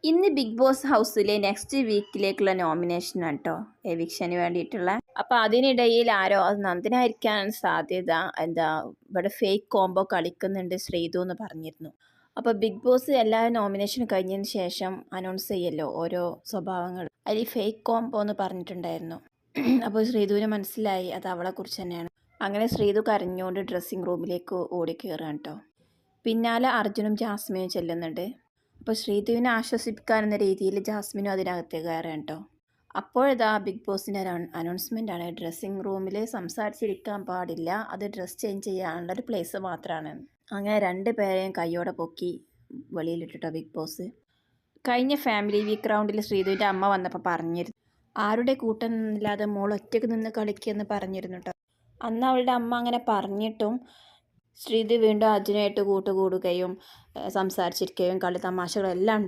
ഇന്ന് big boss ഹൗസിലെ next വീക്കിലേക്കുള്ള നോമിനേഷനാണ് കേട്ടോ, എവിക്ഷന് വേണ്ടിയിട്ടുള്ള. അപ്പോൾ അതിനിടയിൽ ആരോ അത് നന്ദനായിരിക്കാൻ സാധ്യത. ഇവിടെ ഫേക്ക് കോംബോ കളിക്കുന്നുണ്ട് ശ്രീതു എന്ന് പറഞ്ഞിരുന്നു. അപ്പോൾ ബിഗ് ബോസ് എല്ലാ നോമിനേഷനും കഴിഞ്ഞതിന് ശേഷം അനൗൺസ് ചെയ്യല്ലോ ഓരോ സ്വഭാവങ്ങൾ. അതിൽ ഫേക്ക് കോംബോ എന്ന് പറഞ്ഞിട്ടുണ്ടായിരുന്നു. അപ്പോൾ ശ്രീതുവിന് മനസ്സിലായി അത് അവളെക്കുറിച്ച് തന്നെയാണ്. അങ്ങനെ ശ്രീതു കരഞ്ഞുകൊണ്ട് ഡ്രസ്സിങ് റൂമിലേക്ക് ഓടിക്കയറുകയാണ് കേട്ടോ. പിന്നാലെ അർജുനും ജാസ്മിനും ചെല്ലുന്നുണ്ട്. അപ്പോൾ ശ്രീധുവിനെ ആശ്വസിപ്പിക്കാനെന്ന രീതിയിൽ ജാസ്മിനും അതിനകത്തേക്ക് കയറാൻ കേട്ടോ. അപ്പോഴിതാ ബിഗ് ബോസിൻ്റെ അനൗൺസ്മെൻ്റ് ആണ്, ഡ്രസ്സിങ് റൂമിൽ സംസാരിച്ചിരിക്കാൻ പാടില്ല, അത് ഡ്രസ്സ് ചേഞ്ച് ചെയ്യാനുള്ളൊരു പ്ലേസ് മാത്രമാണ്. അങ്ങനെ 2 പേരെയും കയ്യോടെ പൊക്കി വെളിയിലിട്ടിട്ടോ ബിഗ് ബോസ്. കഴിഞ്ഞ ഫാമിലി വീക്ക് റൗണ്ടിൽ ശ്രീധുവിൻ്റെ അമ്മ വന്നപ്പോൾ പറഞ്ഞിരുന്നു, ആരുടെ കൂട്ടം ഇല്ലാതെ മോൾ ഒറ്റയ്ക്ക് നിന്ന് കളിക്കുമെന്ന് പറഞ്ഞിരുന്നു കേട്ടോ. അന്ന് അവളുടെ അമ്മ അങ്ങനെ പറഞ്ഞിട്ടും ശ്രീധു വീണ്ടും അർജുനായിട്ട് കൂട്ടുകൂടുകയും സംസാരിച്ചിരിക്കുകയും കളി തമാശകളെല്ലാം